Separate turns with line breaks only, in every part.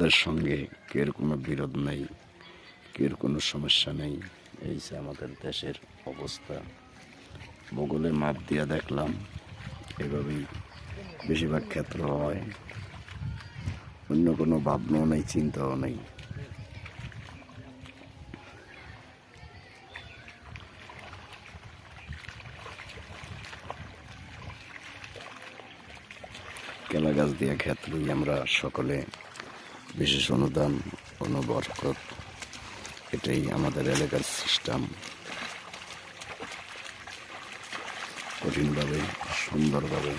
আমাদের সঙ্গে কেউ কোনো বিরোধ নেই, কেউ কোনো সমস্যা নেই। এই যে আমাদের দেশের অবস্থা, মোগলে মাপ দিয়া দেখলাম এভাবেই বেশিরভাগ ক্ষেত্র হয়, অন্য কোনো ভাবনাও নেই, চিন্তাও নেই। কেলা গাছ দিয়া ক্ষেত্রই আমরা সকলে বিশেষ অনুদান, অনুবরকত, এটাই আমাদের এলাকার সিস্টেম। কঠিনভাবে সুন্দরভাবে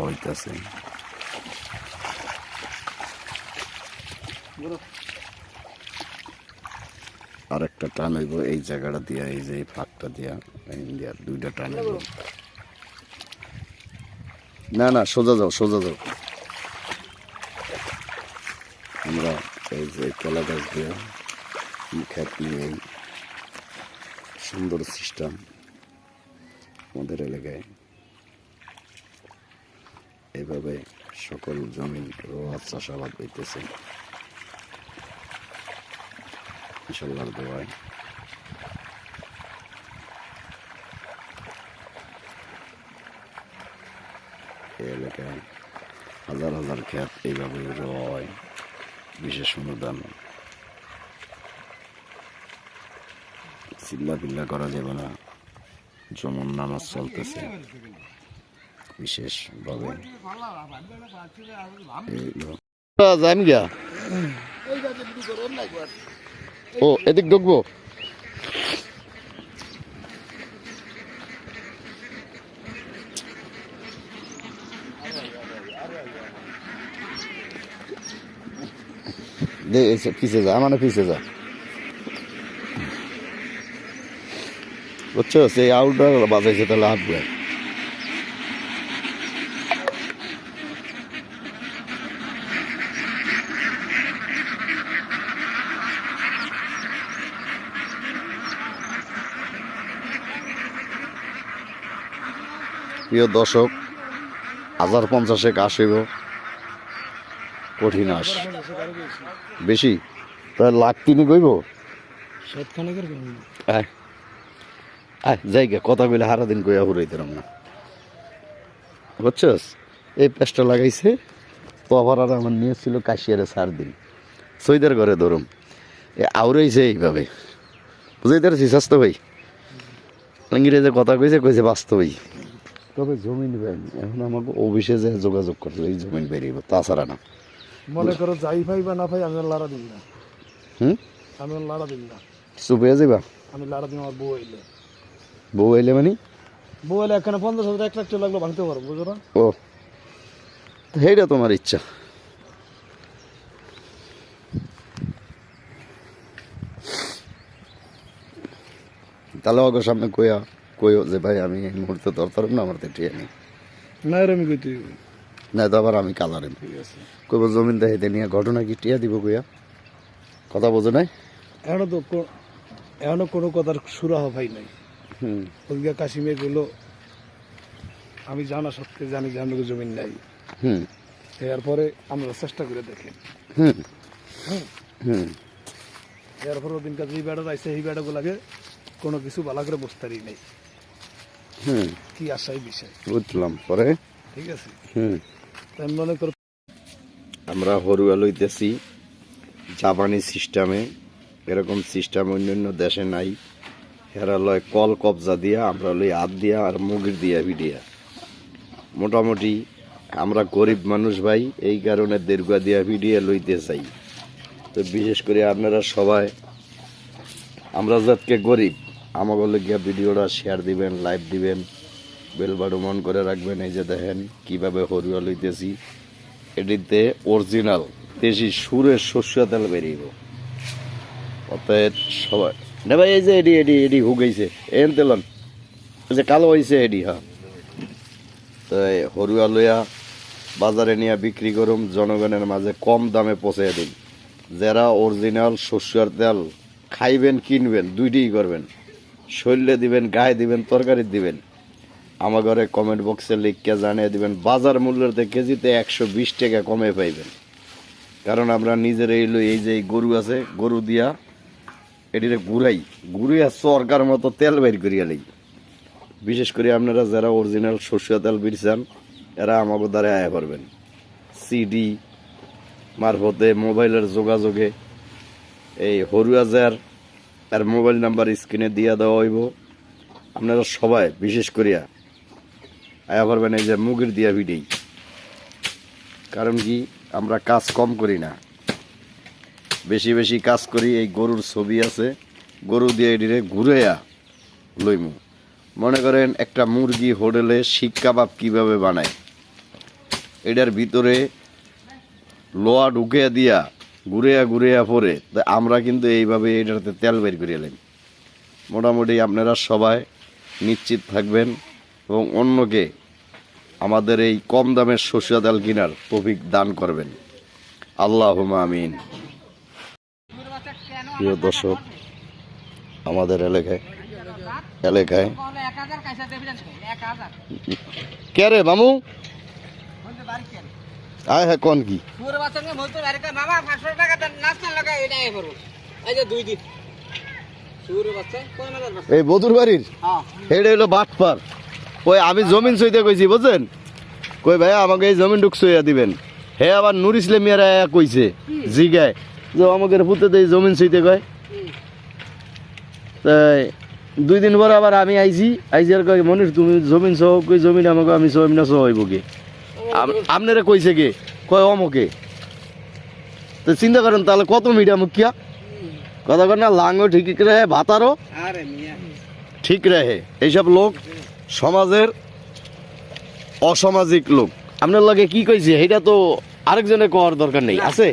হইতেছে। আর একটা টান হইব এই জায়গাটা দিয়া, এই যে ফাঁকটা দিয়া, ইন্ডিয়ার দুইটা টান হইব। না না, সোজা যাও, সোজা যাও। আমরা এই যে কলা গাছ দিয়া খেত নিয়ে সুন্দর সিস্টেম আমাদের এলাকায় এইভাবে সকল জমিন রোয়া চাষাবাদ হইতেছে ইনশাল্লাহর দোয়ায়। এই এলাকায় হাজার হাজার ক্ষেত এইভাবে রোয়া হয়, বিশেষ অনুদান। চিল্লা পিল্লা করা যাবে না, যেমন নামাজ চলতেছে বিশেষভাবে। ও এদিক ঢুকবো, পিছিয়ে যা, মানে পিছিয়ে যা, বুঝছো? সেই আউটডোর বাজাইছে তাহলে আসবে। প্রিয় দর্শক, 1050 আসিব, কঠিন আস বেশি, প্রায় লাখ তিনি কইব। জায়গা কথা কইলে হারা দিন কইয়া হুরাইতাম না, বুঝছস? এই পেস্টটা লাগাইছে তো আবার আর আমার নিয়েছিল কাশিয়ারে 4 দিন সৈদের ঘরে ধরুম, এ আউরাইছে এইভাবে, বুঝাইতে পারছি? স্বাস্থ্য ভাই ইংরেজে কথা কইছে, কইছে বাস্তবই। তবে জমিন বেন এখন আমাকে অফিসে যে যোগাযোগ করতে এই জমিন বেরিয়ে, তাছাড়া না।
মনে করো যাই ভাই বা না ভাই, আমি লাড়া দিন না। আমি লাড়া দিন না,
চুপ হয়ে যাবা।
আমি লাড়া দিন আমার বউ আইলে।
বউ আইলে মানে?
বউ আইলে এখানে 50,000 1 লাখ লাগলো ভাঙতে পারবো, বুঝো না?
ও সেইটা তোমার ইচ্ছা। তাহলে ওকে সামনে কইও যে ভাই আমি এই মুহূর্তে দরকার না, আমার তো টিয়া নেই।
না এর আমি কইতে
না তো আবার আমি কালারে কইব জমিন দেখাইতে নিয়ে ঘটনা কি টিয়া দিব কইয়া, কথা বোঝো নাই?
এখনো কোনো কথার সুরাহ ভাই নাই। ওদিকে কাশিমে গেলো, আমি জানা সত্ত্বে জানি যে আমাদের জমিন নাই। এরপরে আমরা চেষ্টা করে দেখি। এরপরে ওদিন কাছে এই বেড়া আইসে, এই বেড়াগুলাকে কোনো কিছু ভালো করে বসতারই নেই। কি আশাই বিষয়
বুঝলাম পরে,
ঠিক আছে। মনে করো
আমরা হরুয়া লইতেছি জাপানি সিস্টেমে, এরকম সিস্টেম অন্যান্য দেশে নাই। এরা লয় কল কবজা দিয়া, আমরা লই হাত দিয়া আর মুগির দিয়া ভিডিয়া। মোটামুটি আমরা গরিব মানুষ ভাই, এই কারণে দেড়গুয়া দিয়া ভিডিয়া লইতে চাই। তো বিশেষ করে আপনারা সবাই, আমরা যাতকে গরিব, আমাকে গিয়া ভিডিওটা শেয়ার দিবেন, লাইভ দিবেন, বেল বাটন অন করে রাখবেন। এই যে দেখেন কিভাবে হরুয়া লইতেছি, এটিতে অরিজিনাল দেশি সুরের সর্ষে তেল বেরিয়ে। অতএব সবাই না ভাই, এই যে এডি এডি এডি হুগাইছে এন তেলন, এই যে কালো হয়েছে এডি। হ্যাঁ, তো হরুয়া লইয়া বাজারে নিয়ে বিক্রি করুম, জনগণের মাঝে কম দামে পৌঁছে দিন। যারা অরিজিনাল সর্ষের তেল খাইবেন, কিনবেন, দুইটাই করবেন, শরীরে দিবেন, গায়ে দিবেন, তরকারি দিবেন। আমার ঘরে কমেন্ট বক্সে লিখকে জানিয়ে দিবেন, বাজার মূল্যের কেজিতে 120 টাকা কমে পাইবেন। কারণ আমরা নিজের এই যে গরু আছে, গরু দিয়া এটিরে ঘুরাইয়া সরকার মতো তেল বের করিয়া লই। বিশেষ করে আপনারা যারা অরিজিনাল সরষের তেল বিরছেন এরা আমাকে দ্বারা আয়া করবেন। সিডি মারফতে মোবাইলের যোগাযোগে এই হরুয়াজার আর মোবাইল নাম্বার স্ক্রিনে দিয়া দেওয়া হইব। আপনারা সবাই বিশেষ করিয়া আয়া করবেন এই যে মুগের দিয়া ভিডেই। কারণ কি আমরা কাজ কম করি না, বেশি বেশি কাজ করি। এই গরুর ছবি আছে, গরু দিয়ে এটিরে ঘুরাইয়া লইমু। মনে করেন একটা মুরগি হোটেলে শিক কাবাব কীভাবে বানায়, এটার ভিতরে লোহা ঢুকিয়া দিয়া ঘুরিয়া পরে আমরা কিন্তু এইভাবে এটাতে তেল বের করে এলাম। মোটামুটি আপনারা সবাই নিশ্চিত থাকবেন এবং অন্যকে আমাদের এই কম দামের সরষের তেল কেনার তৌফিক দান করবেন। আল্লাহুম্মা আমিন। প্রিয় দর্শক, আমাদের এলাকায় কে রে মামু আয় হ্যাঁ কোন কি এই বধুর বাড়ির এটা হইলো বাটপার। ওই আমি জমিন সইতে কইছি বুঝছেন, কই ভাই আমাকে এই জমিন ঢুক সইয়া দিবেন। হে আবার নুর ইসলামিয়ারা কইছে জিগায় যে আমাকে পুঁতে এই জমিন সইতে কয়। তাই 2 দিন পরে আবার আমি আইছি আর কয় মনির তুমি জমিন সহ কই জমিন আমাকে আমি জমিন সহ হইব কি আপনারা কইছে কে কয় অমকে। তো চিন্তা করেন তাহলে কত মিডিয়া মুখিয়া কথা কর না, লাঙ্গও ঠিক রাহে ভাতারও ঠিক রাহে। এইসব লোক সমাজের অসামাজিক লোক। আপনার লাগে কি কইছে এটা তো আরেকজনে কওয়ার দরকার নেই আছে।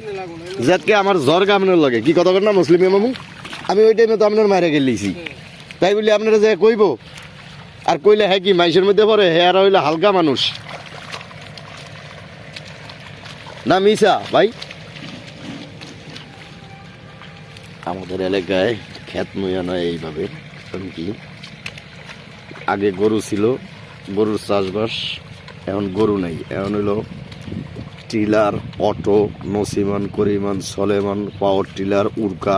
যাতকে আমার জরগা আপনার লাগে কি কথা কর না মুসলিম মামু, আমি ওই টাইমে তো আপনার মায়েরা গেলিছি তাই বলি আপনারা যে কইব আর কইলে হ্যাঁ কি মাইসের মধ্যে পড়ে হ্যাঁ আর হইলে হালকা মানুষ না মিশা ভাই। আমাদের এলাকায় ক্ষেত মইয়া নয় এইভাবে। কারণ কি আগে গরু ছিল, গরুর চাষবাস, এখন গরু নাই, এখন হইল টিলার, অটো, নসিমান, করিমান, সলেমান, পাওয়ার টিলার, উড়কা।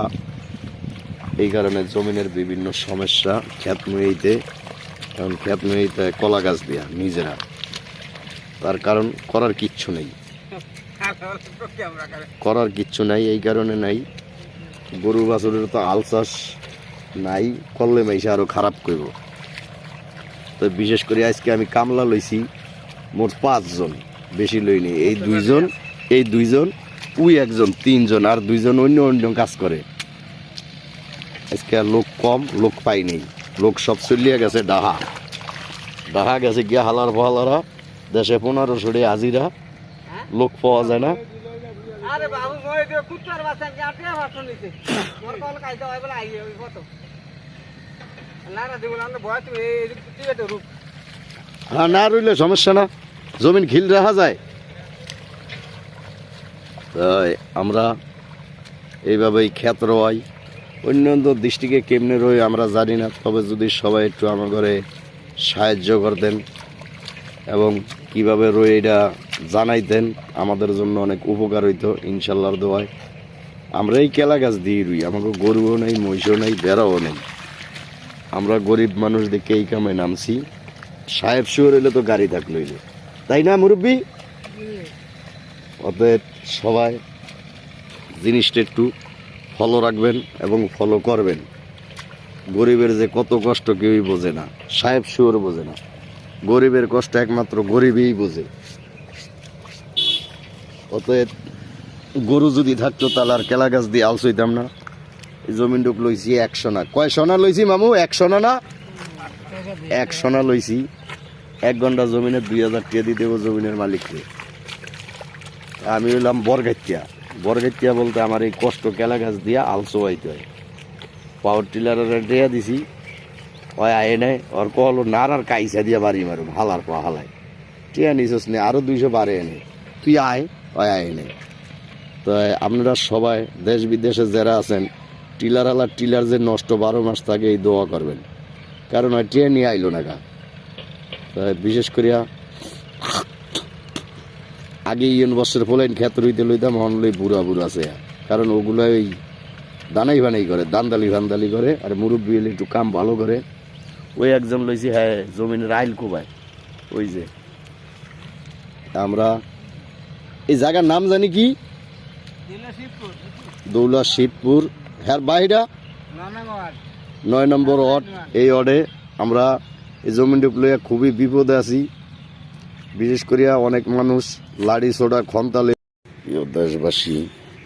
এই কারণে জমিনের বিভিন্ন সমস্যা। ক্ষেত মইতে এখন ক্ষেত মইতে কলা গাছ দিয়া নিজেরা, তার কারণ করার কিচ্ছু নেই, এই কারণে নাই। গরু বাছুরের তো আল চাষ নাই, করলে মাইসে আরো খারাপ করব। তো বিশেষ করে আজকে আমি কামলা লইছি মোট 5 জন, বেশি লইনি। এই দুইজন ওই একজন, 3 জন, আর 2 জন অন্য কাজ করে। আজকে লোক কম, লোক পাই নেই, লোক সব চলিয়া গেছে ডাহা গেছে গিয়া হালার ফালারা। দেশে 1500 হাজিরা, লোক পাওয়া যায় না। হ্যাঁ না রইলে সমস্যা না, জমিন খিল রাখা যায়। তাই আমরা এইভাবেই ক্ষেত রোয়াই। অন্য দৃষ্টিকে কেমনে রই আমরা জানি না, তবে যদি সবাই একটু আমার ঘরে সাহায্য করতেন এবং কিভাবে রয়ে এটা জানাইতেন আমাদের জন্য অনেক উপকার হইতো ইনশাল্লাহর দোয়ায়। আমরা এই কেলা গাছ দিয়ে রুই, আমাকে গরুও নেই, মহিষও নেই, বেড়াও নেই। আমরা গরিব মানুষ দেখে এই কামে নামছি। সাহেব শুয়োর হইলে তো গাড়ি থাকলো হইলে, তাই না মুরব্বী? অতএব সবাই জিনিসটা একটু ফলো রাখবেন এবং ফলো করবেন। গরিবের যে কত কষ্ট কেউই বোঝে না, সাহেব শুয়োর বোঝে না। গরিবের কষ্ট একমাত্র গরিবই বোঝে। অতএব গরু যদি থাকতো তাহলে আর কেলা গাছ দিয়ে আলস হইতাম না। এই জমিন টুক লইছি 1 সোনা। কয় সোনা লইছি মামু? 1 সোনা না, 1 সোনা লইছি। 1 ঘন্টা জমিনে 2000 টাকা দিতে হবে জমিনের মালিককে। আমি হইলাম বরগাইতিয়া বলতে আমার এই কষ্ট কেলা গাছ দিয়া আলসো হইতে হয়। পাওয়ার টিলারের টেয়া দিছি, হয় আয় নেয়, ওর কহলো না আর কাইসা দিয়া বাড়ি মারুম, হালার পা হালায় টিয়া নিছস নে, আরো 200 বাড়ে এনে তুই আয়, হয় আয় নেয়। তো আপনারা সবাই দেশ বিদেশে যারা আছেন, টিলার যে নষ্ট 12 মাস থাকে এই দোয়া করবেন, কারণ হয় টিয়া নিয়ে আইলো না গা। বিশেষ করিয়া আগে বছর পোলাইন ক্ষেত রইতে লইতাম হনলই বুড়া বুড়া আছে, কারণ ওগুলো ওই দানাই বানাই করে, দান্দালি ভান্দালি করে, আর মুরব্বী এলে একটু কাম ভালো করে। ওই একজন লইছি, হ্যাঁ জমিনের আইল কোবায়। ওই যে আমরা এই জায়গার নাম জানি কি, দৌলা শিবপুর, হ্যাঁ বাইরা 9 নম্বর ওয়ার্ড। এই ওয়ার্ডে আমরা এই জমিটা লইয়া খুবই বিপদে আছি। বিশেষ করিয়া অনেক মানুষ লাড়ি ছোড়া খন্তালে। প্রিয় দেশবাসী,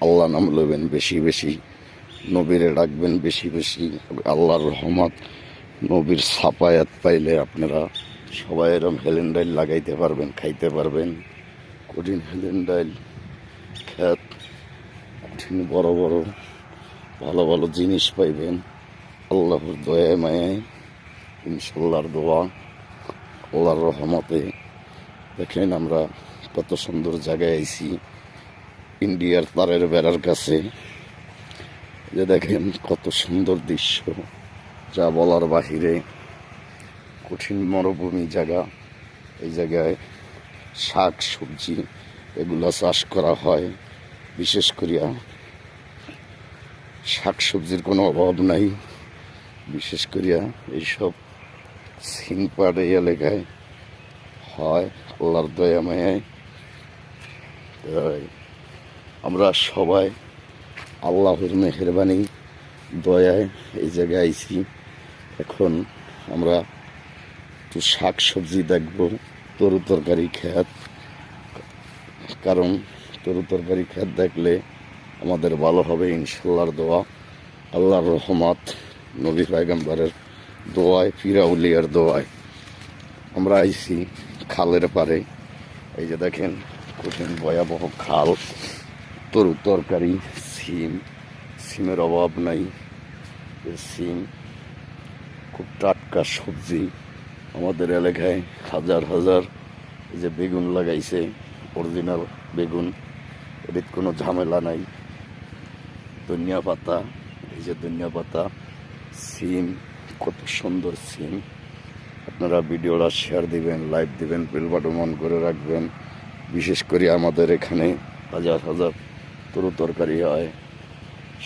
আল্লাহ নাম লইবেন বেশি বেশি, নবীরে ডাকবেন বেশি বেশি। আল্লাহর রহমত, নবীর ছাপায়াত পাইলে আপনারা সবাই এরকম হেলেন ডাইল লাগাইতে পারবেন, খাইতে পারবেন। কঠিন হেলেন ডাইল খেত, কঠিন বড় বড় ভালো ভালো জিনিস পাইবেন আল্লাহর দয়ায় মায়ায়, ইনশাল্লাহর দোয়া, আল্লাহর রহমতে। দেখেন আমরা কত সুন্দর জায়গায় আইছি, ইন্ডিয়ার তারের বেড়ার কাছে। যে দেখেন কত সুন্দর দৃশ্য, যা বলার বাহিরে। কঠিন মরুভূমি জায়গা, এই জায়গায় শাক সবজি এগুলো চাষ করা হয়। বিশেষ করিয়া শাক সবজির কোনো অভাব নাই। বিশেষ করিয়া এইসব সিংপাড় এই এলাকায় হয় আল্লাহর দয়া মায়ায়। আমরা সবাই আল্লাহর মেহেরবানি দয়ায় এই জায়গায় আইছি। এখন আমরা একটু শাক সবজি দেখব, তরু তরকারি ক্ষেত, কারণ তরু তরকারি ক্ষেত দেখলে আমাদের ভালো হবে ইনশাল্লাহর দোয়া, আল্লাহর রহমত, নবী পয়গম্বরের দোয়ায়, ফিরাউলিয়ার দোয়ায়। আমরা আইছি খালের পারে। এই যে দেখেন কঠিন ভয়াবহ খাল, তরু তরকারি, সিম, সিমের অভাব নাই। সিম খুব টাটকা সবজি। আমাদের এলাকায় হাজার হাজার এই যে বেগুন লাগাইছে, অরিজিনাল বেগুন, এদের কোনো ঝামেলা নাই। ধনিয়া পাতা, এই যে ধনিয়া পাতা, সিম, কত সুন্দর সিম। আপনারা ভিডিওটা শেয়ার দিবেন, লাইক দিবেন, বেল বাটন অন করে রাখবেন। বিশেষ করে আমাদের এখানে হাজার হাজার তরু তরকারি হয়,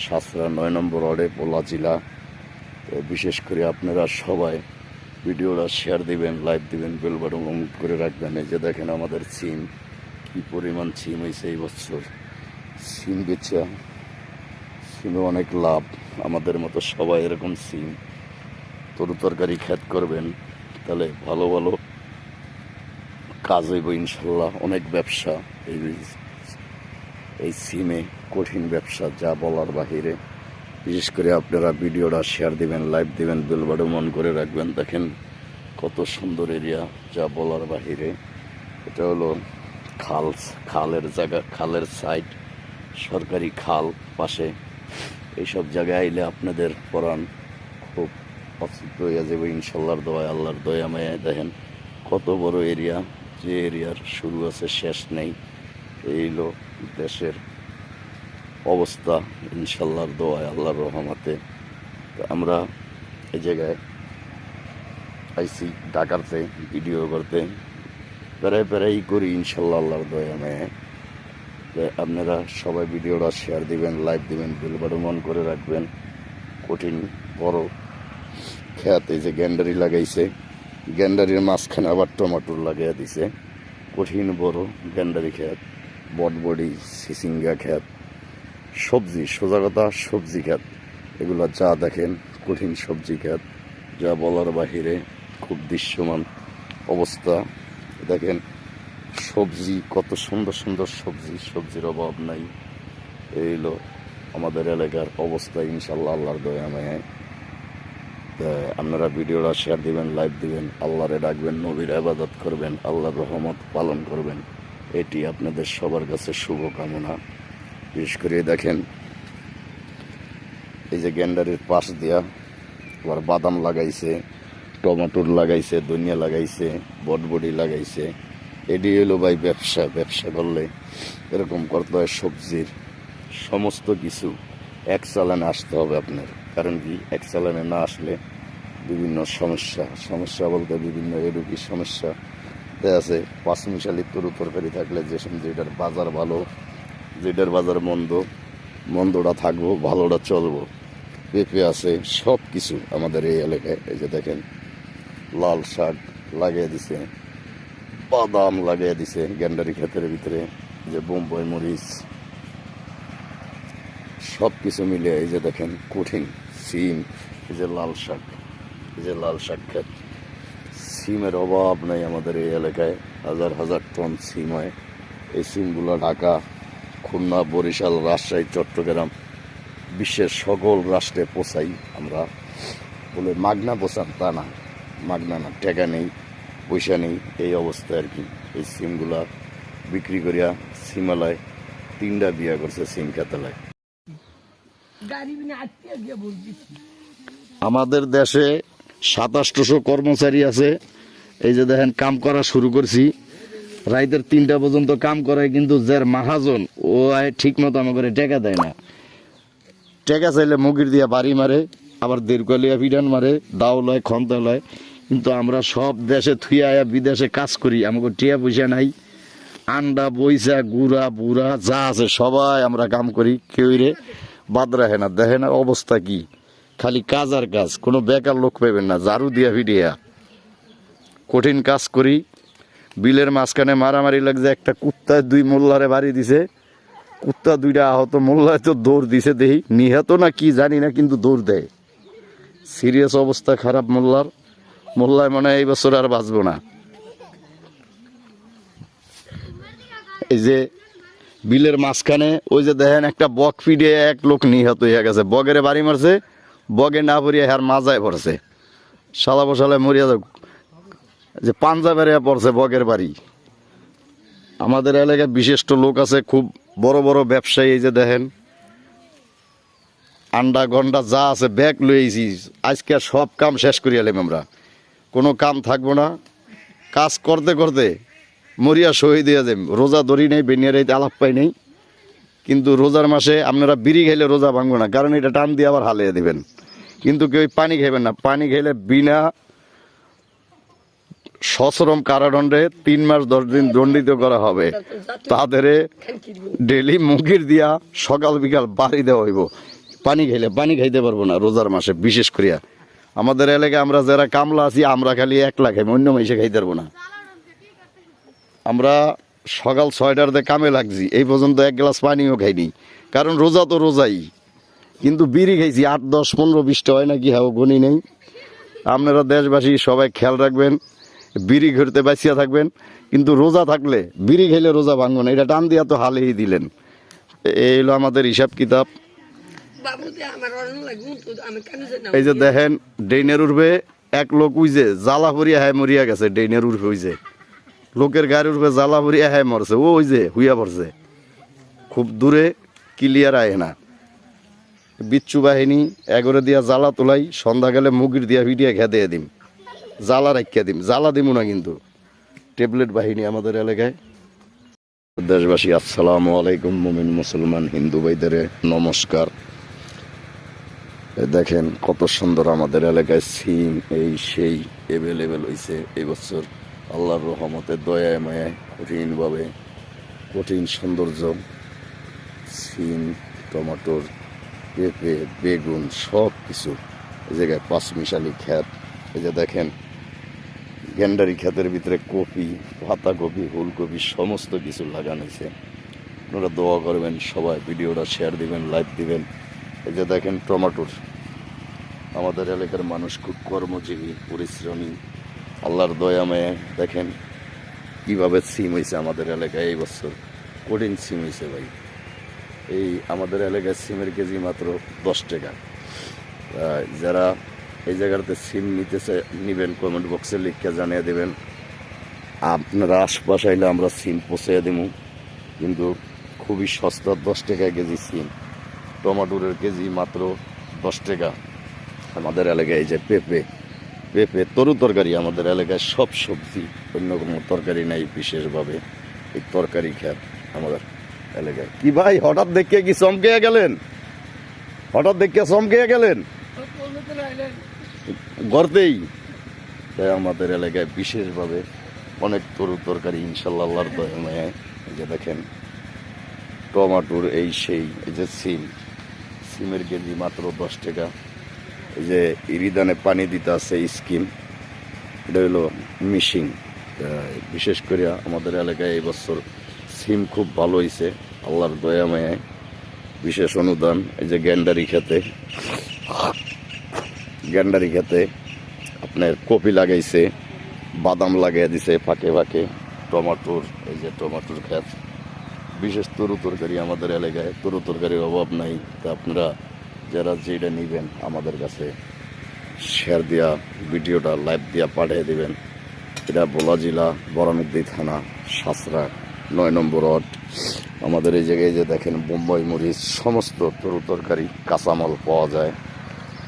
সাঁতরা 9 নম্বর ওয়ার্ডে, পোলা জেলা। তো বিশেষ করে আপনারা সবাই ভিডিওটা শেয়ার দিবেন, লাইক দিবেন, বেল বাটন অন করে রাখবেন। এই যে দেখেন আমাদের সিম, কি পরিমাণ সিম হয়েছে এই বছর। সিম বেচা, সিমে অনেক লাভ। আমাদের মতো সবাই এরকম সিম তরু তরকারি ক্ষেত করবেন, তাহলে ভালো ভালো কাজ হইব ইনশাল্লাহ। অনেক ব্যবসা এই সিমে, কঠিন ব্যবসা যা বলার বাহিরে। বিশেষ করে আপনারা ভিডিওটা শেয়ার দিবেন, লাইক দিবেন, বেল বাটন অন করে রাখবেন। দেখেন কত সুন্দর এরিয়া, যা বলার বাহিরে। এটা হলো খালের জায়গা, খালের সাইড, সরকারি খাল পাশে। এইসব জায়গায় আইলে আপনাদের পরাণ খুব অসুস্থ হয়ে যাবে ইনশাল্লাহর দোয়া, আল্লাহর দয়া মায়ায়। দেখেন কত বড় এরিয়া, যে এরিয়ার শুরু আছে শেষ নেই। এই হলো দেশের অবস্থা ইনশাল্লাহর দোয়ায়, আল্লাহর রহমতে। তো আমরা এই জায়গায় আইসি ঢাকাতে ভিডিও করতে, প্রায় প্রায় করি ইনশাল্লাহ আল্লাহর দয়া মায়ায়। আপনারা সবাই ভিডিওটা শেয়ার দিবেন, লাইক দিবেন, বেল বাটন অন করে রাখবেন। কঠিন বড় ক্ষেত, এই যে গ্যান্ডারি লাগাইছে, গ্যান্ডারির মাঝখানে আবার টমাটোর লাগাইয়া দিছে। কঠিন বড় গ্যান্ডারি ক্ষেত, বটবডি, সিসিঙ্গা ক্ষেত, সবজি, সোজা কথা সবজি ক্ষেত। এগুলো যা দেখেন কঠিন সবজি ক্ষেত, যা বলার বাহিরে। খুব দৃশ্যমান অবস্থা। দেখেন সবজি, কত সুন্দর সুন্দর সবজি, সবজির অভাব নাই। এই হলো আমাদের এলাকার অবস্থা ইনশাল্লাহ আল্লাহর দয়া মায়ায়। আপনারা ভিডিওটা শেয়ার দিবেন, লাইক দিবেন, আল্লাহরে ডাকবেন, নবীর ইবাদত করবেন, আল্লাহর রহমত পালন করবেন। এটি আপনাদের সবার কাছে শুভকামনা। বিশেষ করে দেখেন এই যে গ্যান্ডারির পাশ দিয়া আবার বাদাম লাগাইছে, টমেটোর লাগাইছে, ধনিয়া লাগাইছে, বটবডি লাগাইছে। এটি হলো ভাই ব্যবসা। ব্যবসা করলে এরকম করতে হয়, সবজির সমস্ত কিছু এক চালানে আসতে হবে আপনার। কারণ কি, এক চালানে না আসলে বিভিন্ন সমস্যা বলতে বিভিন্ন এরকম সমস্যা, খেতে আছে পাঁচমিশালি তরু তরকারি থাকলে যেটার বাজার ভালো, যেটার বাজার মন্দটা থাকবো, ভালোটা চলবো। পেঁপে আছে, সব কিছু আমাদের এই এলাকায়। এই যে দেখেন লাল শাক লাগিয়ে দিছে, বাদাম লাগিয়ে দিছে গ্যান্ডারি ক্ষেতের ভিতরে, যে বোম্বাই মরিচ, সব কিছু মিলে এই যে দেখেন কঠিন সিম, এই যে লাল শাক, এই যে লাল শাক ক্ষেত। সিমের অভাব নেই আমাদের এই এলাকায়, হাজার হাজার টন সিম হয়। এই সিমগুলো ঢাকা, খুলনা, বরিশাল, রাজশাহী, চট্টগ্রাম, বিশ্বের সকল রাষ্ট্রে পৌঁছাই আমরা। বলে মাগনা পৌঁছান তা না, মাগনা না, টাকা নেই, পয়সা নেই, এই অবস্থায় আর কি। এই সিমগুলা বিক্রি করিয়া সিমালায় 3টা বিয়া করছে সিম খেতালায়। আমাদের দেশে 2700 কর্মচারী আছে। এই যে দেখেন কাম করা শুরু করছি, রাইতের 3টা পর্যন্ত কাম করে, কিন্তু যার মাহাজন ও ঠিক মতো আমাকে টাকা দেয় না। টাকা চাইলে মুগির দিয়া বাড়ি মারে, আবার দীর্ঘলিয়া পিডান মারে, দাও লয়, খন্তা লয়। কিন্তু আমরা সব দেশে থুইয়া বিদেশে কাজ করি, আমাকে টিয়া পয়সা নাই। আন্ডা বইসা গুড়া বুড়া যা আছে সবাই আমরা কাম করি, কেউ রে বাদ রাখে না। দেখে না অবস্থা কি, খালি কাজ আর কাজ, কোনো বেকার লোক পাবেন না। ঝাড়ু দিয়া ভিডিয়া কঠিন কাজ করি। বিলের মাঝখানে মারামারি লাগছে, একটা কুত্তায় 2 মোল্লারে বাড়ি দিছে, কুত্তা 2টা আহত, মোল্লায় তো দৌড় দিছে, দেখি নিহত না কি জানি না, কিন্তু দৌড় দেয়। সিরিয়াস অবস্থা খারাপ মোল্লায় মনে হয় এই বছর আর বাঁচবো না। এই যে বিলের মাঝখানে ওই যে দেখেন একটা বক ফিডে এক লোক নিহত হয়ে গেছে, বগের বাড়ি মারছে, বগে না পড়িয়া হার মাজায় পড়ছে, শালা বসালায় মরিয়া যাক, যে পাঞ্জাবের পড়ছে বগের বাড়ি। আমাদের এলাকায় বিশিষ্ট লোক আছে, খুব বড় বড় ব্যবসায়ী। এই যে দেখেন আন্ডা গন্ডা যা আছে ব্যাগ লইয়েছি, আজকে সব কাম শেষ করি এলাম আমরা, কোনো কাম থাকবো না। কাজ করতে করতে মরিয়া শহীদ হয়ে যাবে। রোজা ধরি নেই, বেনিয়ার আলাপ পাই নেই, কিন্তু রোজার মাসে আপনারা বিড়ি খাইলে রোজা ভাঙবো না, কারণ এটা টান দিয়ে আবার হালিয়ে দিবেন। কিন্তু কেউ পানি খাইবেন না, পানি খাইলে বিনা সশ্রম কারাদণ্ডে 3 মাস 10 দিন দণ্ডিত করা হবে। তাদের ডেলি মুগির দিয়া সকাল বিকাল বাড়ি দেওয়া হইব। পানি খাইতে পারবো না রোজার মাসে। বিশেষ করিয়া আমাদের এলাকায় আমরা যারা কামলা আছি, আমরা খালি 1 লাখ খাই, অন্য মাসে খাইতে পারবো না। আমরা সকাল 6টার দিকে কামে লাগছি, এই পর্যন্ত 1 গ্লাস পানিও খাইনি, কারণ রোজা তো রোজাই। কিন্তু বিড়ি খাইছি 8, 10, 15, 20টা হয় নাকি, হ্যাঁ গণি নেই। আপনারা দেশবাসী সবাই খেয়াল রাখবেন, বিড়ি ঘুরতে বাঁচিয়া থাকবেন, কিন্তু রোজা থাকলে বিড়ি খাইলে রোজা ভাঙবো না, এটা টান দিয়া তো হালেই দিলেন। এই হলো আমাদের হিসাব কিতাব। এই যে দেখেন ডেইনের উঠবে এক লোক, উইজে জ্বালা পরিয়া হ্যাঁ মরিয়া গেছে, ডেইনের উঠবে উইজে লোকের গাড়ির উঠবে জ্বালা পরিয়া হ্যাঁ মরছে, ও ওই যে হুইয়া পড়ছে, খুব দূরে, ক্লিয়ার আয় না। বিচ্ছু বাহিনী এগরে দিয়া জ্বালা তোলাই, সন্ধ্যা গেলে মুগির দিয়া ভিডিয়া খেয়ে দিম, জ্বালা রাখিয়া দিম, জ্বালা দিব না কিন্তু। ট্যাবলেট বাহিনী আমাদের এলাকায়। দেশবাসী আসসালামু আলাইকুম, মুমিন মুসলমান হিন্দু ভাইদের নমস্কার। দেখেন কত সুন্দর আমাদের এলাকায় সিম এই সেই এভেলেবেল হয়েছে এই বছর, আল্লাহর রহমতে দয়ায় মায়ায়, কঠিনভাবে, কঠিন সৌন্দর্য। সিম, টমেটোর, পেঁপে, বেগুন, সব কিছু এই জায়গায় পাঁচমিশালি ক্ষেত। এই যে দেখেন গ্যান্ডারি ক্ষেতের ভিতরে কপি, পাতাকপি, ফুলকপি, সমস্ত কিছু লাগানো হয়েছে। আপনারা দোয়া করবেন, সবাই ভিডিওটা শেয়ার দিবেন, লাইক দিবেন। এই যে দেখেন টমেটোর, আমাদের এলাকার মানুষ খুব কর্মজীবী, পরিশ্রমী, আল্লাহর দয়া মায়ে দেখেন কীভাবে সিম হয়েছে আমাদের এলাকায় এই বছর। কঠিন সিম হয়েছে ভাই। এই আমাদের এলাকায় সিমের কেজি মাত্র 10 টাকা। যারা এই জায়গাতে সিম নিবেন, কমেন্ট বক্সে লিখে জানিয়ে দেবেন। আপনারা আশপাশে আইলে আমরা সিম পৌঁছে দেব, কিন্তু খুবই সস্তা, 10 টাকা কেজি সিম। টমেটোরের কেজি মাত্র 10 টাকা আমাদের এলাকায়। এই যে পেঁপে তরু তরকারি, আমাদের এলাকায় সব সবজি, অন্য কোনো তরকারি নাই বিশেষভাবে। এই তরকারি খেত আমাদের এলাকায়। কি ভাই হঠাৎ দেখে কি চমকে গেলেন? গড়তেই তাই আমাদের এলাকায় বিশেষভাবে অনেক তরু তরকারি ইনশাল্লাহ আল্লাহর দয়ায়। এই যে দেখেন টমাটোর এই সেই, এই যে সিমের কেজি মাত্র 10 টাকা। এই যে ইরিদানে পানি দিতে আছে স্কিম, এটা হলো মিশিং। বিশেষ করে আমাদের এলাকায় এই বছর সিম খুব ভালো হয়েছে আল্লাহর দয়া মায়ায়, বিশেষ অনুদান। এই যে গ্যান্ডারি খেতে আপনার কপি লাগাইছে, বাদাম লাগাই দিছে ফাঁকে ফাঁকে, টমাটোর, এই যে টমাটোর ক্ষেত। বিশেষ তরু তরকারি আমাদের এলাকায়, তরু তরকারির অভাব নাই। তা আপনারা যারা যেটা নেবেন আমাদের কাছে শেয়ার দিয়া, ভিডিওটা লাইভ দিয়া পাঠিয়ে দেবেন। এটা ভোলা জেলা, বরানগরী থানা, সাসরা 9 নম্বর ওয়ার্ড। আমাদের এই জায়গায় যে দেখেন বোম্বাই মরিচ, সমস্ত তরু তরকারি কাঁচামাল পাওয়া যায়,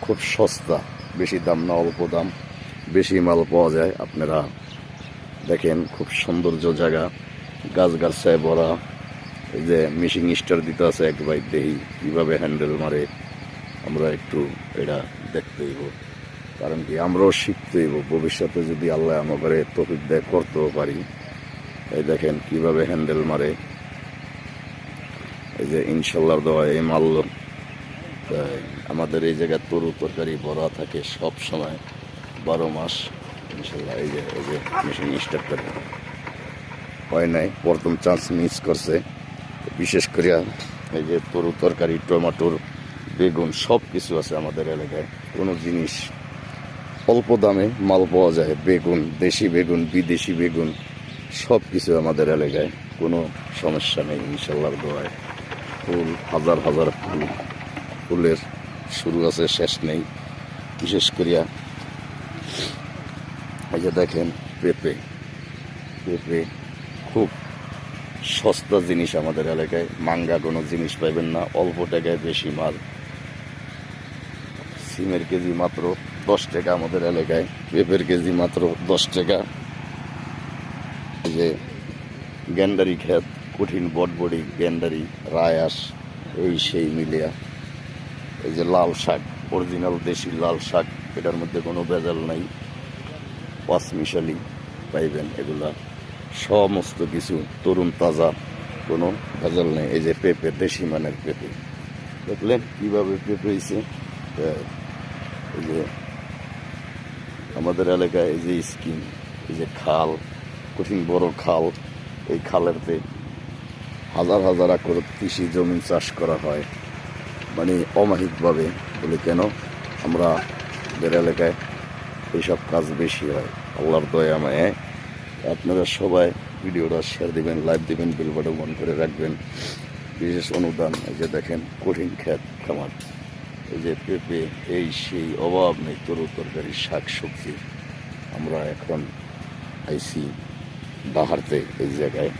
খুব সস্তা, বেশি দাম না, অল্প দাম, বেশি মাল পাওয়া যায়। আপনারা দেখেন খুব সৌন্দর্য জায়গা, গাছগাছায় ভরা। এই যে মিশিং স্টার দিতে আছে এক ভাই, দেহি কীভাবে হ্যান্ডেল মারে, আমরা একটু এটা দেখতে হইব, কারণ কি আমরাও শিখতে হইব ভবিষ্যতে যদি আল্লাহ আমাকে তৌফিক দেয় করতেও পারি। এই দেখেন কিভাবে হ্যান্ডেল মারে, এই যে ইনশাল্লাহ দেওয়া এই মারল। আমাদের এই জায়গায় তরু তরকারি ভরা থাকে সব সময়, 12 মাস ইনশাল্লাহ। এই যে মেশিন স্টার্ট করে হয় নাই, প্রথম চান্স মিস করছে। বিশেষ করে এই যে তরু তরকারি, টমেটোর, বেগুন সব কিছু আছে আমাদের এলাকায়। কোনো জিনিস অল্প দামে মাল পাওয়া যায়, বেগুন, দেশি বেগুন, বিদেশি বেগুন, সব কিছু আমাদের এলাকায়, কোনো সমস্যা নেই ইনশাল্লাহর দোয়ায়। ফুল, হাজার হাজার ফুলের শুরু আছে, শেষ নেই। বিশেষ করিয়া এই যে দেখেন পেঁপে খুব সস্তা জিনিস আমাদের এলাকায়, মাঙ্গা কোনো জিনিস পাইবেন না, অল্প টাকায় বেশি মাল। সিমের কেজি মাত্র 10 টাকা আমাদের এলাকায়, পেঁপের কেজি মাত্র 10 টাকা। এই যে গ্যান্ডারি ক্ষেত, কঠিন বটবড়ি, গ্যান্ডারি, রায়াস, এই সেই মিলিয়া। এই যে লাল শাক, অরিজিনাল দেশি লাল শাক, এটার মধ্যে কোনো ভেজাল নাই, পাঁচমিশালি পাইবেন। এগুলা সমস্ত কিছু তরুণ তাজা, কোনো ভেজাল নেই। এই যে পেঁপে, দেশি মানের পেঁপে, দেখলেন কীভাবে পেঁপে হয়েছে। এই যে আমাদের এলাকায় এই যে স্কিম, এই যে খাল, কঠিন বড় খাল, এই খালেরতে হাজার হাজার একর কৃষি জমি চাষ করা হয়, মানে অমাহিকভাবে। বলে কেন, আমাদের এলাকায় এইসব কাজ বেশি হয় আল্লাহর দয়া মায়ায়। আপনারা সবাই ভিডিওটা শেয়ার দিবেন, লাইভ দিবেন, বেল বাটন অন করে রাখবেন। বিশেষ অনুদান। এই যে দেখেন কঠিন ক্ষেত খামার, এই যে পেঁপে, এই সেই অভাব নেই, তরু তরকারি, শাক সবজি। আমরা এখন আইসি বাহারতে এই জায়গায়,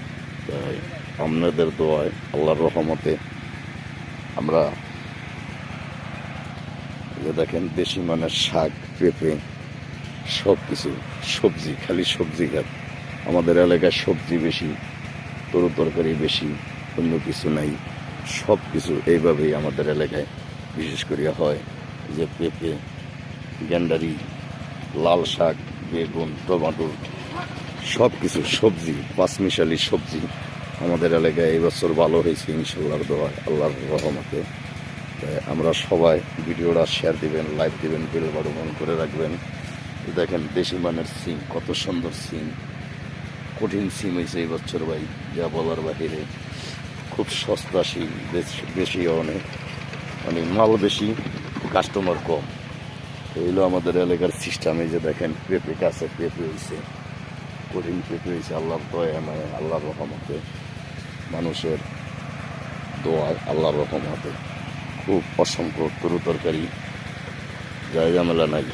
তাই আপনাদের দোয়ায়, আল্লাহর রহমতে আমরা দেখেন দেশি মানের শাক, পেঁপে, সব কিছু, সবজি, খালি সবজি খাত। আমাদের এলাকায় সবজি বেশি, তরু তরকারি বেশি, অন্য কিছু নাই। সব কিছু এইভাবেই আমাদের এলাকায় বিশেষ করে হয়। যে পেঁপে, গ্যান্ডারি, লাল শাক, বেগুন, টমেটো, সব কিছু সবজি, পাঁচমিশালি সবজি আমাদের এলাকায় এই বছর ভালো হয়েছে ইনশাল্লাহর দোয়ায়, আল্লাহর রহমতে। আমরা সবাই ভিডিওটা শেয়ার দিবেন, লাইভ দিবেন, বেল বাটন অন করে রাখবেন। দেখেন দেশি মানের সিম, কত সুন্দর সিম, কঠিন সিম হয়েছে এই বছর ভাই, যা বলার বাহিরে। খুব সস্তা সিম, বেশি অনেক, মানে মাল বেশি, কাস্টমার কম। এইগুলো আমাদের এলাকার সিস্টেম। এই যে দেখেন পেঁপে গাছে পেঁপে হয়েছে, কঠিন পেঁপে হয়েছে আল্লাহর দয়া, মানে আল্লাহর রহমতে, মানুষের দোয়ায়, আল্লাহর রহমতে। খুব অসংখ্য তরু তরকারি, যা ঝামেলা নাই।